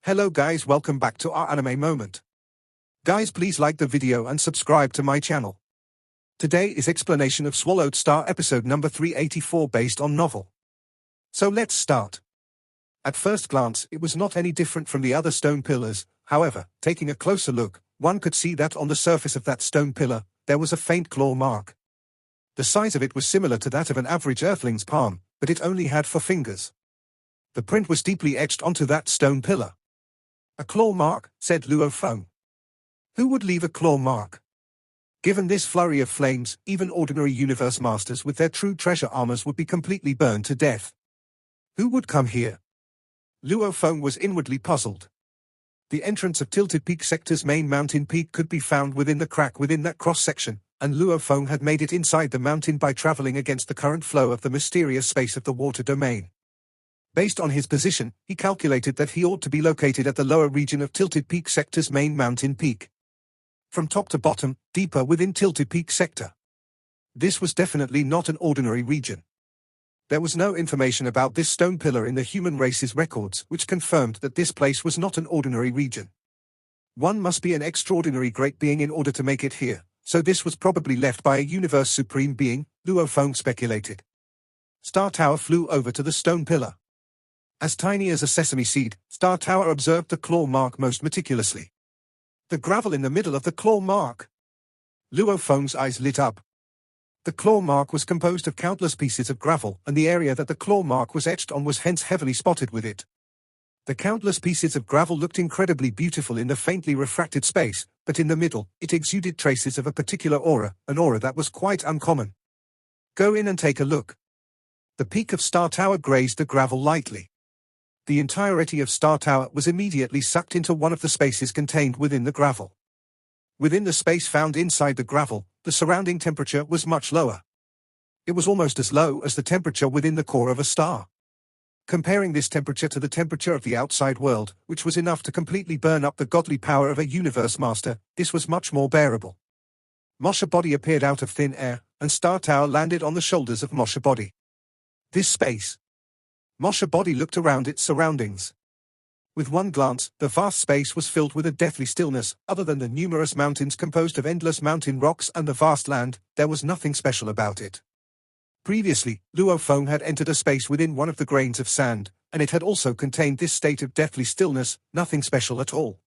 Hello guys, welcome back to our anime moment. Guys, please like the video and subscribe to my channel. Today is explanation of Swallowed Star episode number 384 based on novel. So let's start. At first glance, it was not any different from the other stone pillars. However, taking a closer look, one could see that on the surface of that stone pillar, there was a faint claw mark. The size of it was similar to that of an average earthling's palm, but it only had 4 fingers. The print was deeply etched onto that stone pillar. A claw mark, said Luo Feng. Who would leave a claw mark? Given this flurry of flames, even ordinary universe masters with their true treasure armors would be completely burned to death. Who would come here? Luo Feng was inwardly puzzled. The entrance of Tilted Peak sector's main mountain peak could be found within the crack within that cross-section, and Luo Feng had made it inside the mountain by traveling against the current flow of the mysterious space of the water domain. Based on his position, he calculated that he ought to be located at the lower region of Tilted Peak sector's main mountain peak. From top to bottom, deeper within Tilted Peak sector. This was definitely not an ordinary region. There was no information about this stone pillar in the human race's records, which confirmed that this place was not an ordinary region. One must be an extraordinary great being in order to make it here, so this was probably left by a universe supreme being, Luo Feng speculated. Star Tower flew over to the stone pillar. As tiny as a sesame seed, Star Tower observed the claw mark most meticulously. The gravel in the middle of the claw mark. Luo Feng's eyes lit up. The claw mark was composed of countless pieces of gravel, and the area that the claw mark was etched on was hence heavily spotted with it. The countless pieces of gravel looked incredibly beautiful in the faintly refracted space, but in the middle, it exuded traces of a particular aura, an aura that was quite uncommon. Go in and take a look. The peak of Star Tower grazed the gravel lightly. The entirety of Star Tower was immediately sucked into one of the spaces contained within the gravel. Within the space found inside the gravel, the surrounding temperature was much lower. It was almost as low as the temperature within the core of a star. Comparing this temperature to the temperature of the outside world, which was enough to completely burn up the godly power of a universe master, this was much more bearable. Mosha Body appeared out of thin air, and Star Tower landed on the shoulders of Mosha Body. This space. Mosha Body looked around its surroundings. With one glance, the vast space was filled with a deathly stillness. Other than the numerous mountains composed of endless mountain rocks and the vast land, there was nothing special about it. Previously, Luo Feng had entered a space within one of the grains of sand, and it had also contained this state of deathly stillness, nothing special at all.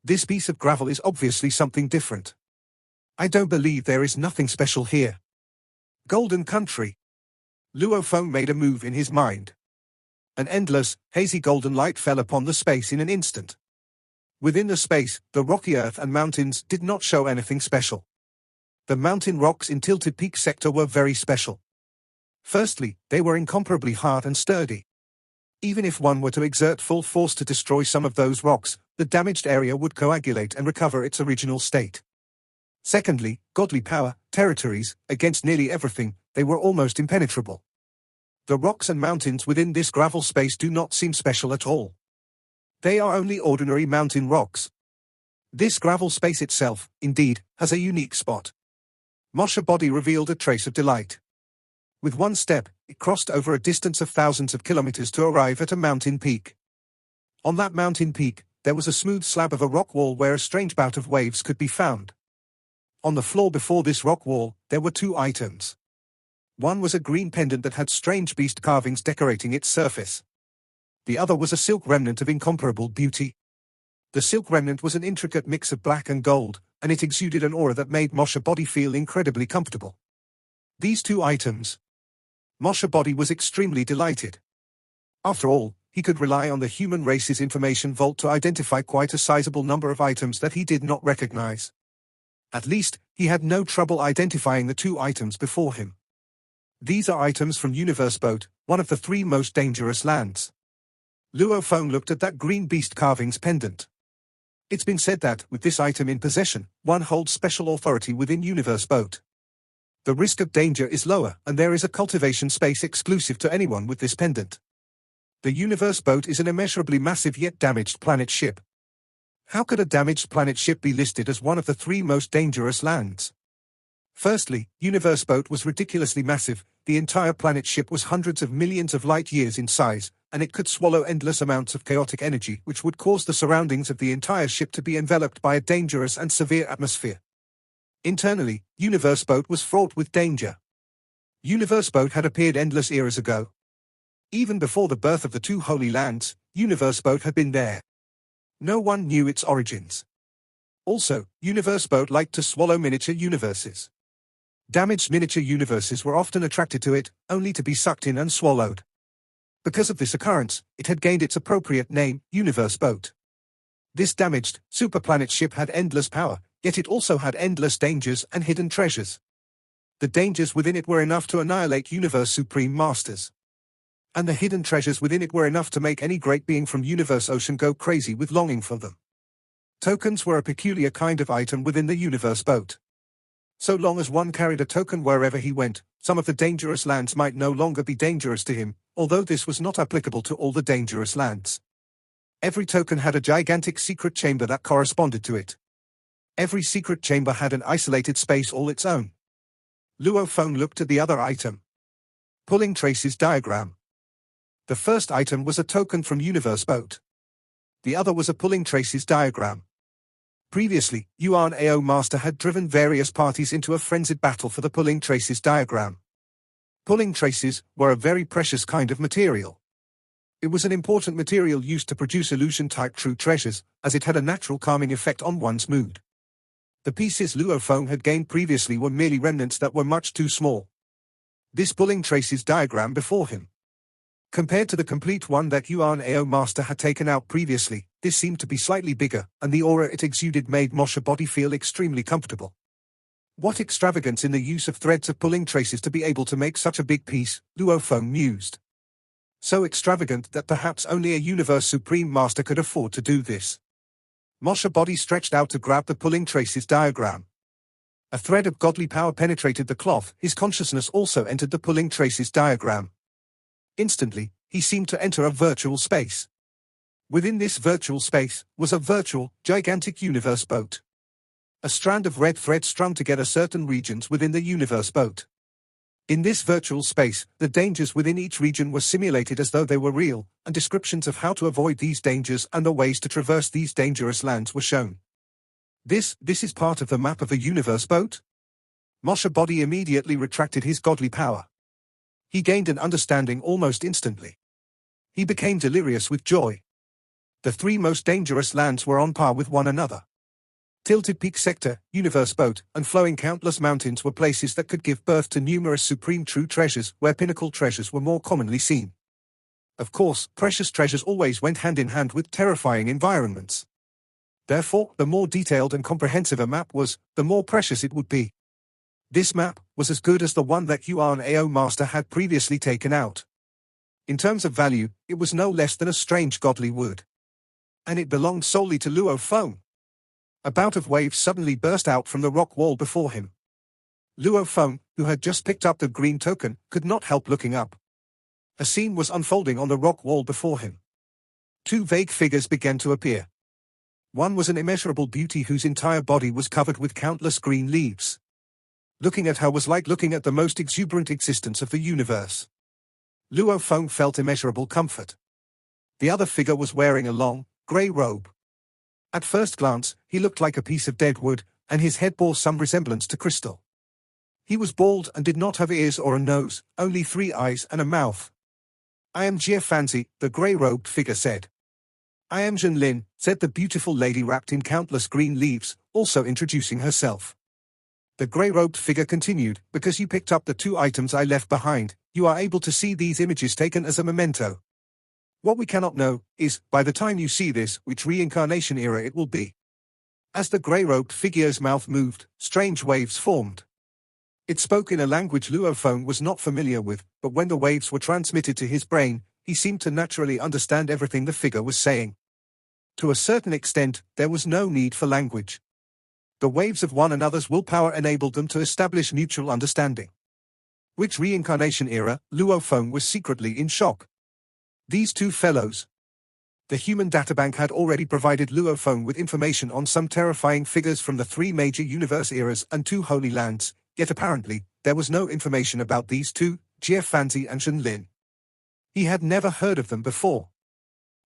This piece of gravel is obviously something different. I don't believe there is nothing special here. Golden Country. Luo Feng made a move in his mind. An endless, hazy golden light fell upon the space in an instant. Within the space, the rocky earth and mountains did not show anything special. The mountain rocks in Tilted Peak sector were very special. Firstly, they were incomparably hard and sturdy. Even if one were to exert full force to destroy some of those rocks, the damaged area would coagulate and recover its original state. Secondly, godly power, territories, against nearly everything, they were almost impenetrable. The rocks and mountains within this gravel space do not seem special at all. They are only ordinary mountain rocks. This gravel space itself, indeed, has a unique spot. Mosha Body revealed a trace of delight. With one step, it crossed over a distance of thousands of kilometers to arrive at a mountain peak. On that mountain peak, there was a smooth slab of a rock wall where a strange bout of waves could be found. On the floor before this rock wall, there were 2 items. One was a green pendant that had strange beast carvings decorating its surface. The other was a silk remnant of incomparable beauty. The silk remnant was an intricate mix of black and gold, and it exuded an aura that made Mosha Body feel incredibly comfortable. These 2 items. Mosha Body was extremely delighted. After all, he could rely on the human race's information vault to identify quite a sizable number of items that he did not recognize. At least, he had no trouble identifying the 2 items before him. These are items from Universe Boat, one of the 3 most dangerous lands. Luo Feng looked at that green beast carvings pendant. It's been said that, with this item in possession, one holds special authority within Universe Boat. The risk of danger is lower, and there is a cultivation space exclusive to anyone with this pendant. The Universe Boat is an immeasurably massive yet damaged planet ship. How could a damaged planet ship be listed as one of the 3 most dangerous lands? Firstly, Universe Boat was ridiculously massive. The entire planet ship was hundreds of millions of light years in size, and it could swallow endless amounts of chaotic energy which would cause the surroundings of the entire ship to be enveloped by a dangerous and severe atmosphere. Internally, Universe Boat was fraught with danger. Universe Boat had appeared endless eras ago. Even before the birth of the two Holy Lands, Universe Boat had been there. No one knew its origins. Also, Universe Boat liked to swallow miniature universes. Damaged miniature universes were often attracted to it, only to be sucked in and swallowed. Because of this occurrence, it had gained its appropriate name, Universe Boat. This damaged, superplanet ship had endless power, yet it also had endless dangers and hidden treasures. The dangers within it were enough to annihilate Universe Supreme Masters. And the hidden treasures within it were enough to make any great being from Universe Ocean go crazy with longing for them. Tokens were a peculiar kind of item within the Universe Boat. So long as one carried a token wherever he went, some of the dangerous lands might no longer be dangerous to him, although this was not applicable to all the dangerous lands. Every token had a gigantic secret chamber that corresponded to it. Every secret chamber had an isolated space all its own. Luo Feng looked at the other item. Pulling Traces Diagram. The first item was a token from Universe Boat. The other was a Pulling Traces Diagram. Previously, Yuan Ao Master had driven various parties into a frenzied battle for the Pulling Traces Diagram. Pulling traces were a very precious kind of material. It was an important material used to produce illusion-type true treasures, as it had a natural calming effect on one's mood. The pieces Luo Feng had gained previously were merely remnants that were much too small. This Pulling Traces Diagram before him. Compared to the complete one that Yuan Ao Master had taken out previously, this seemed to be slightly bigger, and the aura it exuded made Moshe body feel extremely comfortable. What extravagance in the use of threads of pulling traces to be able to make such a big piece, Luo Feng mused. So extravagant that perhaps only a Universe Supreme Master could afford to do this. Moshe body stretched out to grab the Pulling Traces Diagram. A thread of godly power penetrated the cloth, his consciousness also entered the Pulling Traces Diagram. Instantly, he seemed to enter a virtual space. Within this virtual space was a virtual, gigantic Universe Boat. A strand of red thread strung together certain regions within the Universe Boat. In this virtual space, the dangers within each region were simulated as though they were real, and descriptions of how to avoid these dangers and the ways to traverse these dangerous lands were shown. This is part of the map of a Universe Boat? Moshe body immediately retracted his godly power. He gained an understanding almost instantly. He became delirious with joy. The three most dangerous lands were on par with one another. Tilted Peak Sector, Universe Boat, and flowing countless mountains were places that could give birth to numerous supreme true treasures where pinnacle treasures were more commonly seen. Of course, precious treasures always went hand in hand with terrifying environments. Therefore, the more detailed and comprehensive a map was, the more precious it would be. This map was as good as the one that Yuan Ao Master had previously taken out. In terms of value, it was no less than a strange godly wood. And it belonged solely to Luo Feng. A bout of waves suddenly burst out from the rock wall before him. Luo Feng, who had just picked up the green token, could not help looking up. A scene was unfolding on the rock wall before him. Two vague figures began to appear. One was an immeasurable beauty whose entire body was covered with countless green leaves. Looking at her was like looking at the most exuberant existence of the universe. Luo Feng felt immeasurable comfort. The other figure was wearing a long, grey robe. At first glance, he looked like a piece of dead wood, and his head bore some resemblance to crystal. He was bald and did not have ears or a nose, only 3 eyes and a mouth. "I am Jie Fanzi," the grey-robed figure said. "I am Zhen Lin," said the beautiful lady wrapped in countless green leaves, also introducing herself. The grey-robed figure continued, "Because you picked up the 2 items I left behind, you are able to see these images taken as a memento. What we cannot know is, by the time you see this, which reincarnation era it will be." As the grey-robed figure's mouth moved, strange waves formed. It spoke in a language Luo Feng was not familiar with, but when the waves were transmitted to his brain, he seemed to naturally understand everything the figure was saying. To a certain extent, there was no need for language. The waves of one another's willpower enabled them to establish mutual understanding. Which reincarnation era? Luo Feng was secretly in shock. These two fellows. The human databank had already provided Luo Feng with information on some terrifying figures from the 3 major universe eras and 2 holy lands, yet apparently, there was no information about these two, Jie Fanzi and Zhen Lin. He had never heard of them before.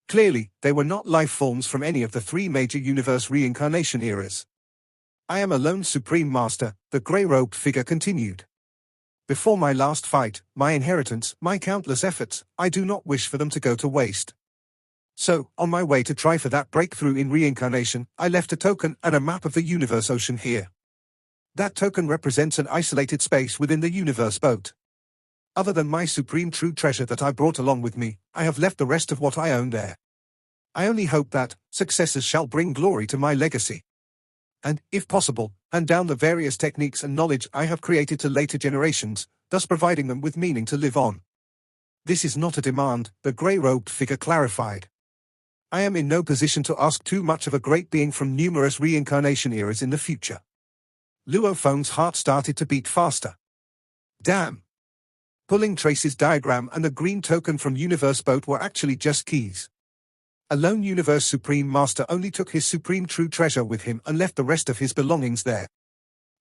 Clearly, they were not life forms from any of the three major universe reincarnation eras. I am a lone supreme master, the grey-robed figure continued. Before my last fight, my inheritance, my countless efforts, I do not wish for them to go to waste. So, on my way to try for that breakthrough in reincarnation, I left a token and a map of the universe ocean here. That token represents an isolated space within the universe boat. Other than my supreme true treasure that I brought along with me, I have left the rest of what I own there. I only hope that successors shall bring glory to my legacy. And, if possible, hand down the various techniques and knowledge I have created to later generations, thus providing them with meaning to live on. This is not a demand, the grey-robed figure clarified. I am in no position to ask too much of a great being from numerous reincarnation eras in the future. Luo Feng's heart started to beat faster. Damn! Pulling Trace's diagram and the green token from Universe Boat were actually just keys. A lone Universe Supreme Master only took his supreme true treasure with him and left the rest of his belongings there.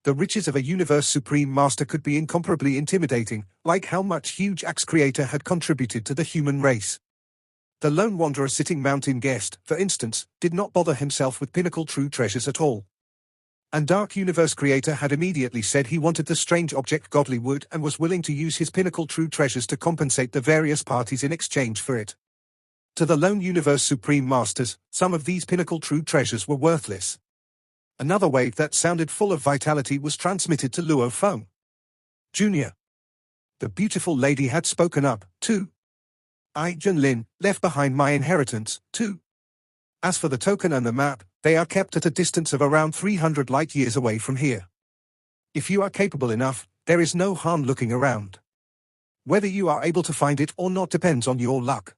The riches of a Universe Supreme Master could be incomparably intimidating, like how much huge Axe Creator had contributed to the human race. The lone wanderer sitting mountain guest, for instance, did not bother himself with pinnacle true treasures at all. And Dark Universe Creator had immediately said he wanted the strange object Godly Wood and was willing to use his pinnacle true treasures to compensate the various parties in exchange for it. To the lone Universe Supreme Masters, some of these pinnacle true treasures were worthless. Another wave that sounded full of vitality was transmitted to Luo Feng. Junior. The beautiful lady had spoken up, too. I, Junlin, left behind my inheritance, too. As for the token and the map, they are kept at a distance of around 300 light-years away from here. If you are capable enough, there is no harm looking around. Whether you are able to find it or not depends on your luck.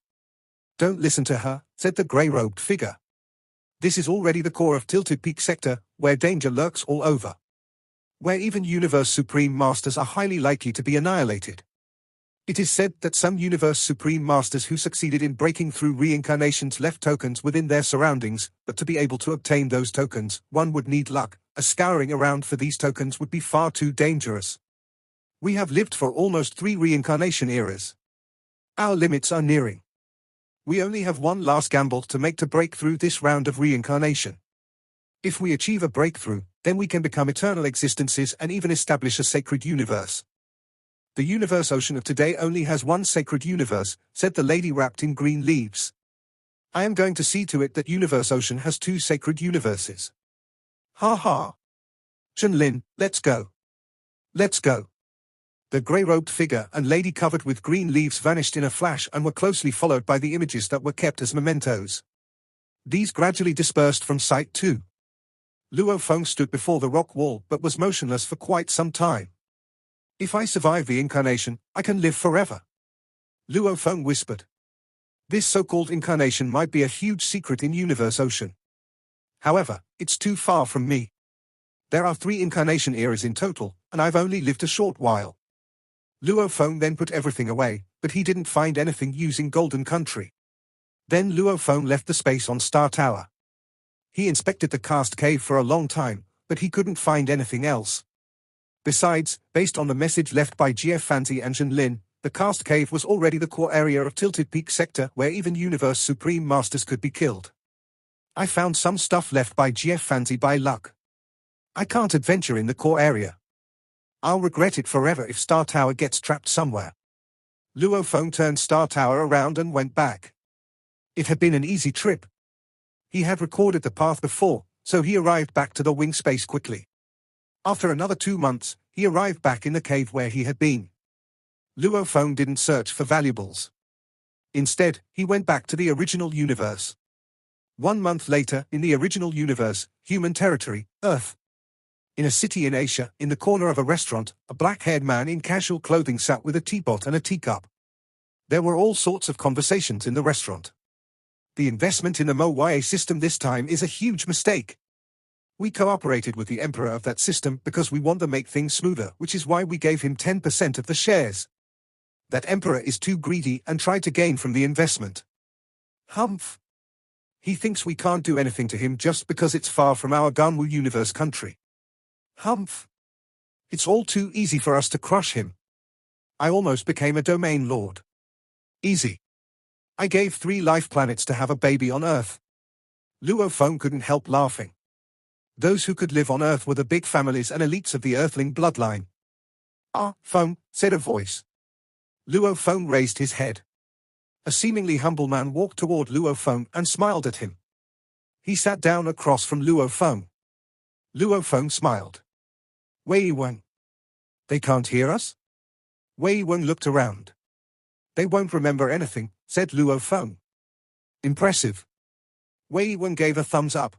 Don't listen to her, said the grey-robed figure. This is already the core of Tilted Peak Sector, where danger lurks all over. Where even Universe Supreme Masters are highly likely to be annihilated. It is said that some Universe Supreme Masters who succeeded in breaking through reincarnations left tokens within their surroundings, but to be able to obtain those tokens, one would need luck. A scouring around for these tokens would be far too dangerous. We have lived for almost 3 reincarnation eras. Our limits are nearing. We only have one last gamble to make to break through this round of reincarnation. If we achieve a breakthrough, then we can become eternal existences and even establish a sacred universe. The universe ocean of today only has one sacred universe, said the lady wrapped in green leaves. I am going to see to it that universe ocean has 2 sacred universes. Ha ha. Junlin, let's go. Let's go. The grey-robed figure and lady covered with green leaves vanished in a flash and were closely followed by the images that were kept as mementos. These gradually dispersed from sight too. Luo Feng stood before the rock wall but was motionless for quite some time. If I survive the incarnation, I can live forever. Luo Feng whispered. This so-called incarnation might be a huge secret in Universe Ocean. However, it's too far from me. There are 3 incarnation eras in total, and I've only lived a short while. Luo Feng then put everything away, but he didn't find anything using Golden Country. Then Luo Feng left the space on Star Tower. He inspected the cast cave for a long time, but he couldn't find anything else. Besides, based on the message left by GF Fancy and Junlin, the cast cave was already the core area of Tilted Peak Sector where even Universe Supreme Masters could be killed. I found some stuff left by GF Fancy by luck. I can't adventure in the core area. I'll regret it forever if Star Tower gets trapped somewhere. Luo Feng turned Star Tower around and went back. It had been an easy trip. He had recorded the path before, so he arrived back to the wing space quickly. After another 2 months, he arrived back in the cave where he had been. Luo Feng didn't search for valuables. Instead, he went back to the original universe. 1 month later, in the original universe, human territory, Earth. In a city in Asia, in the corner of a restaurant, a black-haired man in casual clothing sat with a teapot and a teacup. There were all sorts of conversations in the restaurant. The investment in the Mo-YA system this time is a huge mistake. We cooperated with the emperor of that system because we want to make things smoother, which is why we gave him 10% of the shares. That emperor is too greedy and tried to gain from the investment. Humph. He thinks we can't do anything to him just because it's far from our Ganwu universe country. Humph. It's all too easy for us to crush him. I almost became a domain lord. Easy. I gave 3 life planets to have a baby on Earth. Luo Feng couldn't help laughing. Those who could live on Earth were the big families and elites of the Earthling bloodline. Ah, Feng, said a voice. Luo Feng raised his head. A seemingly humble man walked toward Luo Feng and smiled at him. He sat down across from Luo Feng. Luo Feng smiled. Wei Wen. They can't hear us? Wei Wen looked around. They won't remember anything, said Luo Feng. Impressive. Wei Wen gave a thumbs up.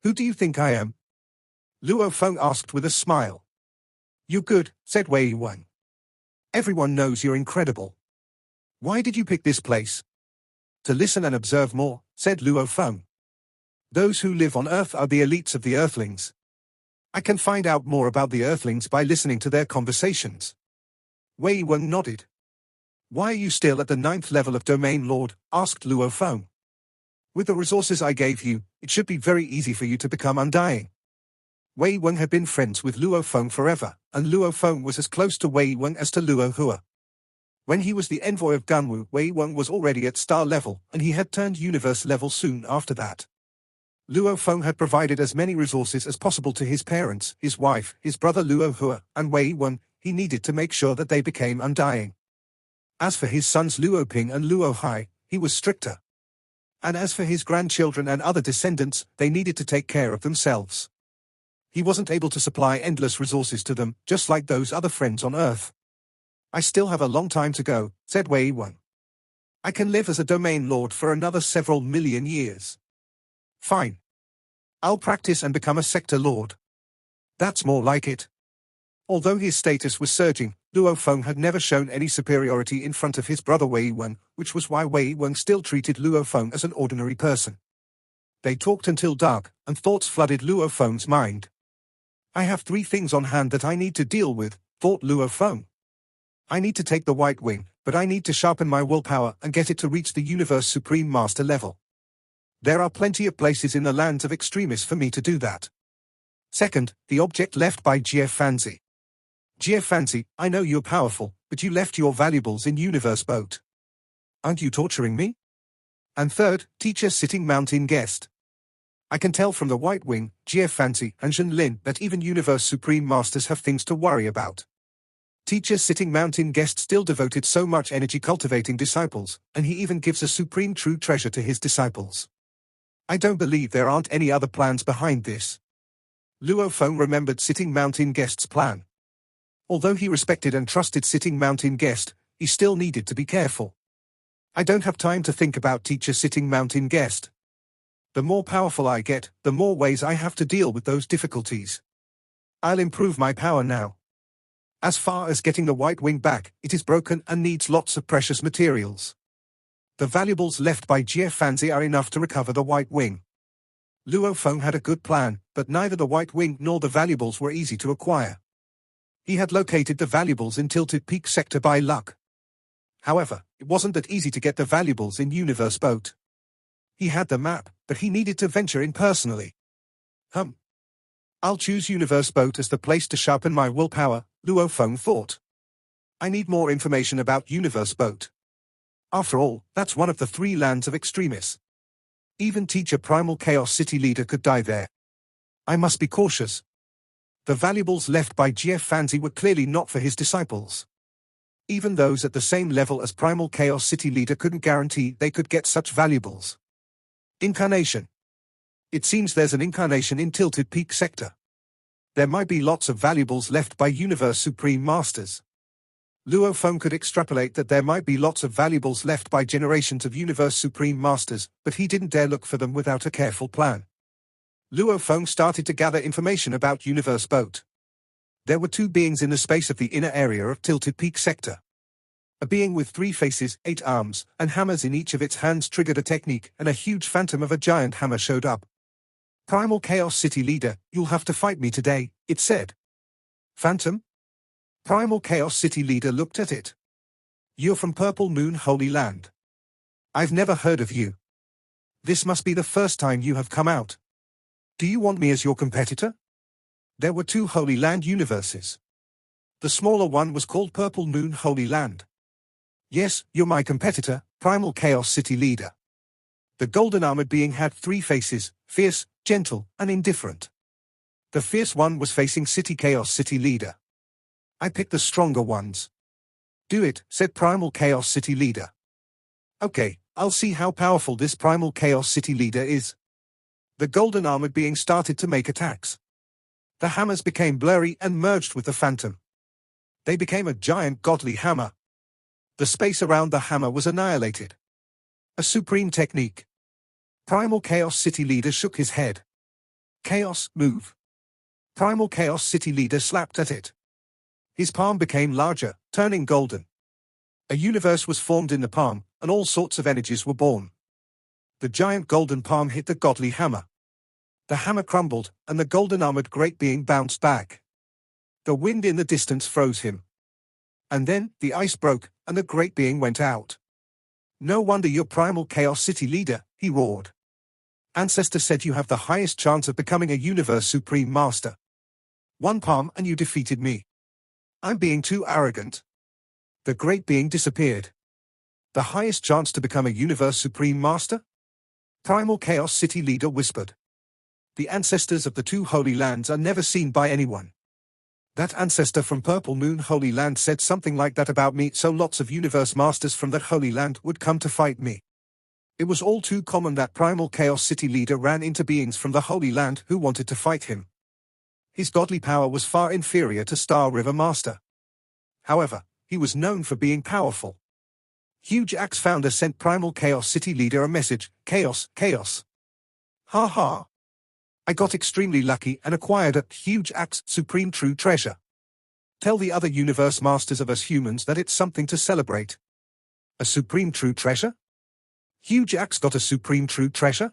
Who do you think I am? Luo Feng asked with a smile. You're good, said Wei Wen. Everyone knows you're incredible. Why did you pick this place? To listen and observe more, said Luo Feng. Those who live on Earth are the elites of the Earthlings. I can find out more about the Earthlings by listening to their conversations. Wei Wen nodded. Why are you still at the 9th level of Domain Lord? Asked Luo Feng. With the resources I gave you, it should be very easy for you to become undying. Wei Wen had been friends with Luo Feng forever, and Luo Feng was as close to Wei Wen as to Luo Hua. When he was the envoy of Gunwu, Wei Wen was already at star level, and he had turned universe level soon after that. Luo Feng had provided as many resources as possible to his parents, his wife, his brother Luo Hua, and Wei Wen. He needed to make sure that they became undying. As for his sons Luo Ping and Luo Hai, he was stricter. And as for his grandchildren and other descendants, they needed to take care of themselves. He wasn't able to supply endless resources to them, just like those other friends on Earth. I still have a long time to go, said Wei Wen. I can live as a Domain Lord for another several million years. Fine. I'll practice and become a Sector Lord. That's more like it. Although his status was surging, Luo Feng had never shown any superiority in front of his brother Wei Wen, which was why Wei Wen still treated Luo Feng as an ordinary person. They talked until dark, and thoughts flooded Luo Feng's mind. I have 3 things on hand that I need to deal with, thought Luo Feng. I need to take the White Wing, but I need to sharpen my willpower and get it to reach the Universe Supreme Master level. There are plenty of places in the lands of extremists for me to do that. Second, the object left by Jie Fanzi. Jie Fanzi, I know you're powerful, but you left your valuables in Universe Boat. Aren't you torturing me? And third, teacher sitting mountain guest. I can tell from the White Wing, Jie Fanzi, and Zhen Lin that even Universe Supreme Masters have things to worry about. Teacher sitting mountain guest still devoted so much energy cultivating disciples, and he even gives a supreme true treasure to his disciples. I don't believe there aren't any other plans behind this. Luo Feng remembered Sitting Mountain Guest's plan. Although he respected and trusted Sitting Mountain Guest, he still needed to be careful. I don't have time to think about teacher Sitting Mountain Guest. The more powerful I get, the more ways I have to deal with those difficulties. I'll improve my power now. As far as getting the White Wing back, it is broken and needs lots of precious materials. The valuables left by Jie Fanzi are enough to recover the White Wing. Luo Feng had a good plan, but neither the White Wing nor the valuables were easy to acquire. He had located the valuables in Tilted Peak sector by luck. However, it wasn't that easy to get the valuables in Universe Boat. He had the map, but he needed to venture in personally. I'll choose Universe Boat as the place to sharpen my willpower, Luo Feng thought. I need more information about Universe Boat. After all, that's one of the 3 lands of extremists. Even teacher Primal Chaos City leader could die there. I must be cautious. The valuables left by Jie Fanzi were clearly not for his disciples. Even those at the same level as Primal Chaos City leader couldn't guarantee they could get such valuables. Incarnation. It seems there's an incarnation in Tilted Peak sector. There might be lots of valuables left by Universe Supreme Masters. Luo Feng could extrapolate that there might be lots of valuables left by generations of Universe Supreme Masters, but he didn't dare look for them without a careful plan. Luo Feng started to gather information about Universe Boat. There were 2 beings in the space of the inner area of Tilted Peak sector. A being with 3 faces, 8 arms, and hammers in each of its hands triggered a technique, and a huge phantom of a giant hammer showed up. Primal Chaos City leader, you'll have to fight me today, it said. Phantom? Primal Chaos City leader looked at it. You're from Purple Moon Holy Land. I've never heard of you. This must be the first time you have come out. Do you want me as your competitor? There were 2 Holy Land universes. The smaller one was called Purple Moon Holy Land. Yes, you're my competitor, Primal Chaos City Leader. The golden armored being had 3 faces: fierce, gentle, and indifferent. The fierce one was facing City Chaos City Leader. I picked the stronger ones. Do it, said Primal Chaos City Leader. Okay, I'll see how powerful this Primal Chaos City Leader is. The golden armored being started to make attacks. The hammers became blurry and merged with the phantom. They became a giant godly hammer. The space around the hammer was annihilated. A supreme technique. Primal Chaos City Leader shook his head. Chaos, move. Primal Chaos City Leader slapped at it. His palm became larger, turning golden. A universe was formed in the palm, and all sorts of energies were born. The giant golden palm hit the godly hammer. The hammer crumbled, and the golden armored great being bounced back. The wind in the distance froze him. And then, the ice broke, and the great being went out. No wonder you're Primal Chaos City Leader, he roared. Ancestor said you have the highest chance of becoming a Universe Supreme Master. 1 palm and you defeated me. I'm being too arrogant. The great being disappeared. The highest chance to become a Universe Supreme Master? Primal Chaos City Leader whispered. The ancestors of the 2 Holy Lands are never seen by anyone. That ancestor from Purple Moon Holy Land said something like that about me, so lots of Universe Masters from that Holy Land would come to fight me. It was all too common that Primal Chaos City Leader ran into beings from the Holy Land who wanted to fight him. His godly power was far inferior to Star River Master. However, he was known for being powerful. Huge Axe Founder sent Primal Chaos City Leader a message: Chaos, Chaos. Ha ha. I got extremely lucky and acquired a Huge Axe Supreme True Treasure. Tell the other Universe Masters of us humans that it's something to celebrate. A Supreme True Treasure? Huge Axe got a Supreme True Treasure?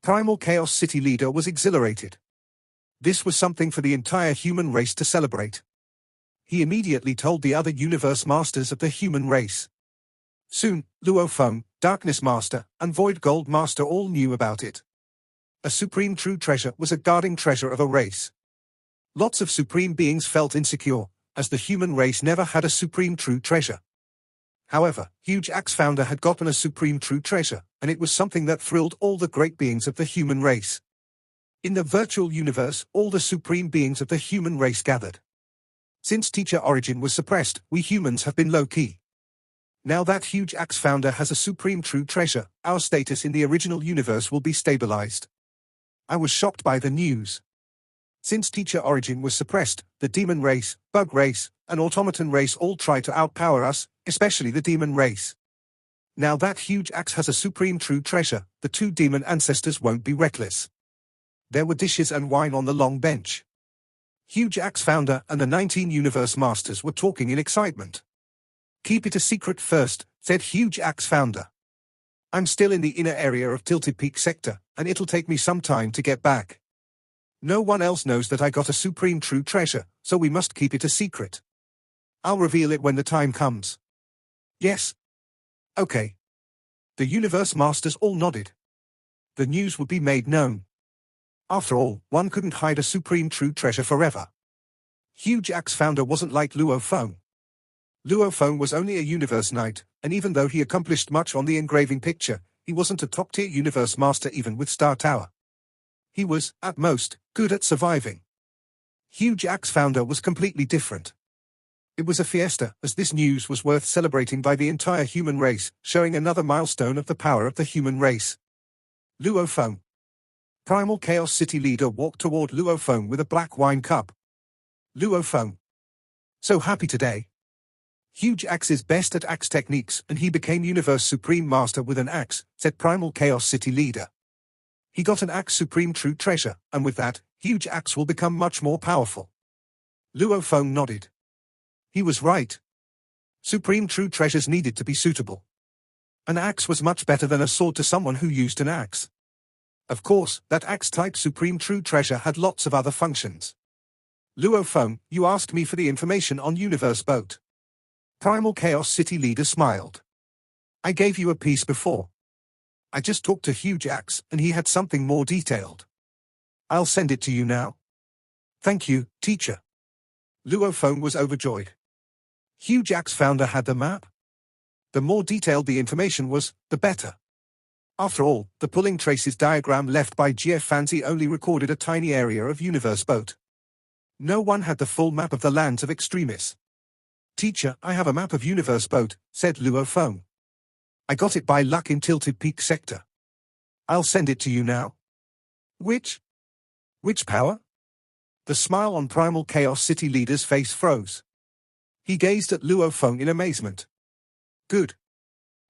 Primal Chaos City Leader was exhilarated. This was something for the entire human race to celebrate. He immediately told the other Universe Masters of the human race. Soon, Luo Feng, Darkness Master, and Void Gold Master all knew about it. A Supreme True Treasure was a guarding treasure of a race. Lots of Supreme beings felt insecure, as the human race never had a Supreme True Treasure. However, Huge Axe Founder had gotten a Supreme True Treasure, and it was something that thrilled all the great beings of the human race. In the virtual universe, all the supreme beings of the human race gathered. Since Teacher Origin was suppressed, we humans have been low-key. Now that Huge Axe Founder has a Supreme True Treasure, our status in the original universe will be stabilized. I was shocked by the news. Since Teacher Origin was suppressed, the demon race, bug race, and automaton race all try to outpower us, especially the demon race. Now that Huge Axe has a Supreme True Treasure, the 2 demon ancestors won't be reckless. There were dishes and wine on the long bench. Huge Axe Founder and the 19 Universe Masters were talking in excitement. Keep it a secret first, said Huge Axe Founder. I'm still in the inner area of Tilted Peak Sector, and it'll take me some time to get back. No one else knows that I got a Supreme True Treasure, so we must keep it a secret. I'll reveal it when the time comes. Yes. Okay. The Universe Masters all nodded. The news would be made known. After all, one couldn't hide a Supreme True Treasure forever. Huge Axe Founder wasn't like Luo Feng. Luo Feng was only a Universe Knight, and even though he accomplished much on the engraving picture, he wasn't a top-tier Universe Master even with Star Tower. He was, at most, good at surviving. Huge Axe Founder was completely different. It was a fiesta, as this news was worth celebrating by the entire human race, showing another milestone of the power of the human race. Luo Feng. Primal Chaos City Leader walked toward Luo Feng with a black wine cup. Luo Feng. So happy today. Huge Axe is best at axe techniques and he became Universe Supreme Master with an axe, said Primal Chaos City Leader. He got an Axe Supreme True Treasure, and with that, Huge Axe will become much more powerful. Luo Feng nodded. He was right. Supreme True Treasures needed to be suitable. An axe was much better than a sword to someone who used an axe. Of course, that axe-type Supreme True Treasure had lots of other functions. Luo Feng, you asked me for the information on Universe Boat. Primal Chaos City Leader smiled. I gave you a piece before. I just talked to Huge Axe, and he had something more detailed. I'll send it to you now. Thank you, teacher. Luo Feng was overjoyed. Huge Axe Founder had the map? The more detailed the information was, the better. After all, the pulling traces diagram left by G.F. Fancy only recorded a tiny area of universe boat. No one had the full map of the lands of extremis. "Teacher, I have a map of universe boat," said Luo Feng. "I got it by luck in Tilted Peak sector. I'll send it to you now." Which power?" The smile on Primal Chaos City leader's face froze. He gazed at Luo Feng in amazement. "Good.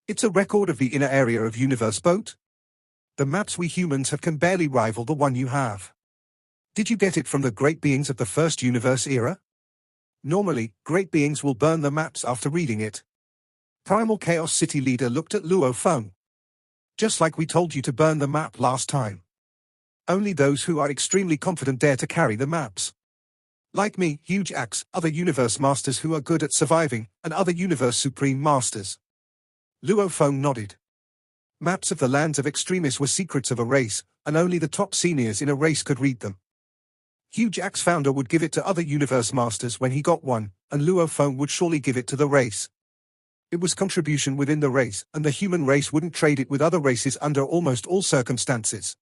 It's a record of the inner area of universe boat. The maps we humans have can barely rival the one you have. Did you get it from the great beings of the first universe era? Normally, great beings will burn the maps after reading it." Primal Chaos City leader looked at Luo Feng. "Just like we told you to burn the map last time. Only those who are extremely confident dare to carry the maps. Like me, Huge Axe, other universe masters who are good at surviving, and other universe supreme masters." Luo Feng nodded. Maps of the lands of extremis were secrets of a race, and only the top seniors in a race could read them. Huge Axe founder would give it to other universe masters when he got one, and Luo Feng would surely give it to the race. It was contribution within the race, and the human race wouldn't trade it with other races under almost all circumstances.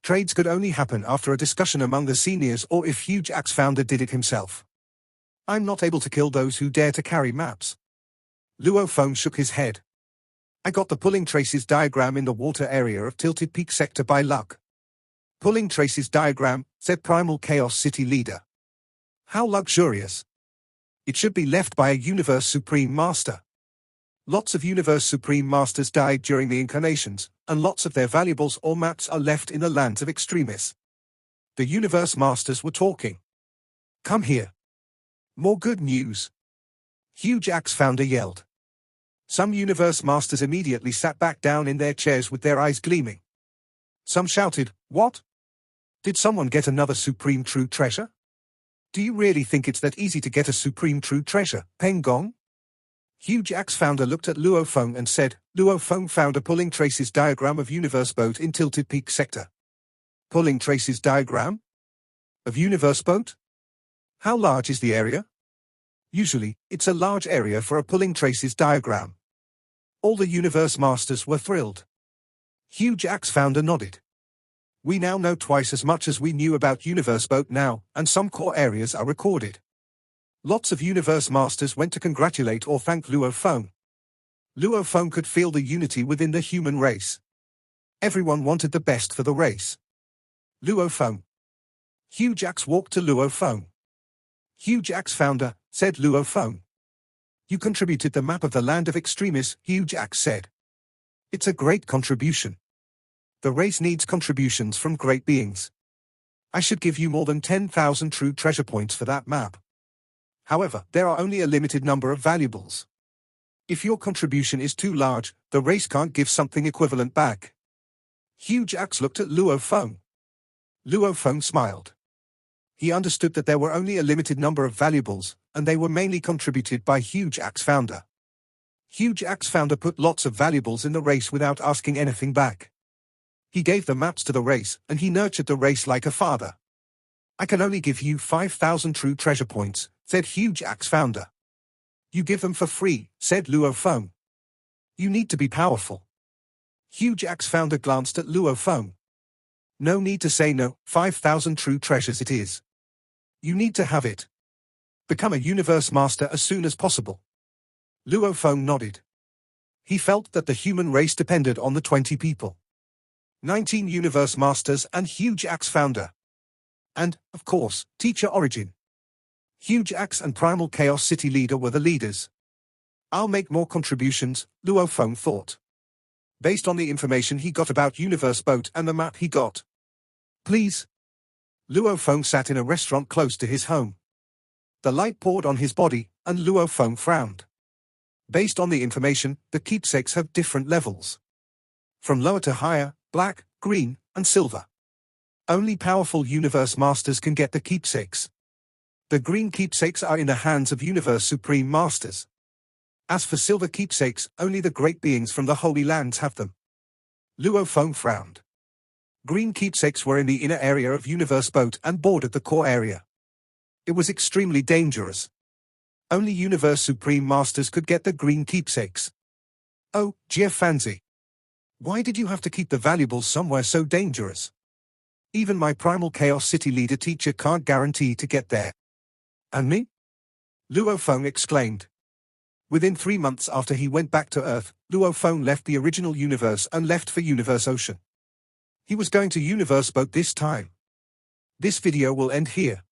Trades could only happen after a discussion among the seniors or if Huge Axe founder did it himself. "I'm not able to kill those who dare to carry maps." Luo Feng shook his head. "I got the pulling traces diagram in the water area of Tilted Peak sector by luck." "Pulling traces diagram," said Primal Chaos City leader. "How luxurious. It should be left by a universe supreme master." Lots of universe supreme masters died during the incarnations, and lots of their valuables or maps are left in the lands of extremis. The universe masters were talking. "Come here. More good news." Huge Axe founder yelled. Some universe masters immediately sat back down in their chairs with their eyes gleaming. Some shouted, "What? Did someone get another supreme true treasure? Do you really think it's that easy to get a supreme true treasure, Peng Gong?" Huge Axe founder looked at Luo Feng and said, "Luo Feng found a pulling traces diagram of universe boat in Tilted Peak sector." "Pulling traces diagram? Of universe boat? How large is the area?" "Usually, it's a large area for a pulling traces diagram." All the universe masters were thrilled. Huge Axe founder nodded. "We now know twice as much as we knew about universe boat now, and some core areas are recorded." Lots of universe masters went to congratulate or thank Luo Feng. Luo Feng could feel the unity within the human race. Everyone wanted the best for the race. Luo Feng. Huge Axe walked to Luo Feng. "Huge Axe founder," said Luo Feng. "You contributed the map of the land of extremis," Huge Axe said. "It's a great contribution. The race needs contributions from great beings. I should give you more than 10,000 true treasure points for that map. However, there are only a limited number of valuables. If your contribution is too large, the race can't give something equivalent back." Huge Axe looked at Luo Feng. Luo Feng smiled. He understood that there were only a limited number of valuables, and they were mainly contributed by Huge Axe founder. Huge Axe founder put lots of valuables in the race without asking anything back. He gave the maps to the race, and he nurtured the race like a father. "I can only give you 5,000 true treasure points," said Huge Axe founder. "You give them for free," said Luo Feng. "You need to be powerful." Huge Axe founder glanced at Luo Feng. "No need to say no, 5,000 true treasures it is. You need to have it. Become a universe master as soon as possible." Luo Feng nodded. He felt that the human race depended on the 20 people. 19 universe masters and Huge Axe founder. And, of course, Teacher Origin. Huge Axe and Primal Chaos City leader were the leaders. "I'll make more contributions," Luo Feng thought. Based on the information he got about Universe Boat and the map he got. "Please." Luo Feng sat in a restaurant close to his home. The light poured on his body, and Luo Feng frowned. Based on the information, the keepsakes have different levels. From lower to higher, black, green, and silver. Only powerful universe masters can get the keepsakes. The green keepsakes are in the hands of universe supreme masters. As for silver keepsakes, only the great beings from the Holy Lands have them. Luo Feng frowned. Green keepsakes were in the inner area of Universe Boat and bordered the core area. It was extremely dangerous. Only Universe Supreme Masters could get the green keepsakes. Oh, dear Fancy. Why did you have to keep the valuables somewhere so dangerous? Even my primal chaos city leader teacher can't guarantee to get there. And me? Luo Feng exclaimed. Within 3 months after he went back to Earth, Luo Feng left the original universe and left for Universe Ocean. He was going to Universe Boat this time. This video will end here.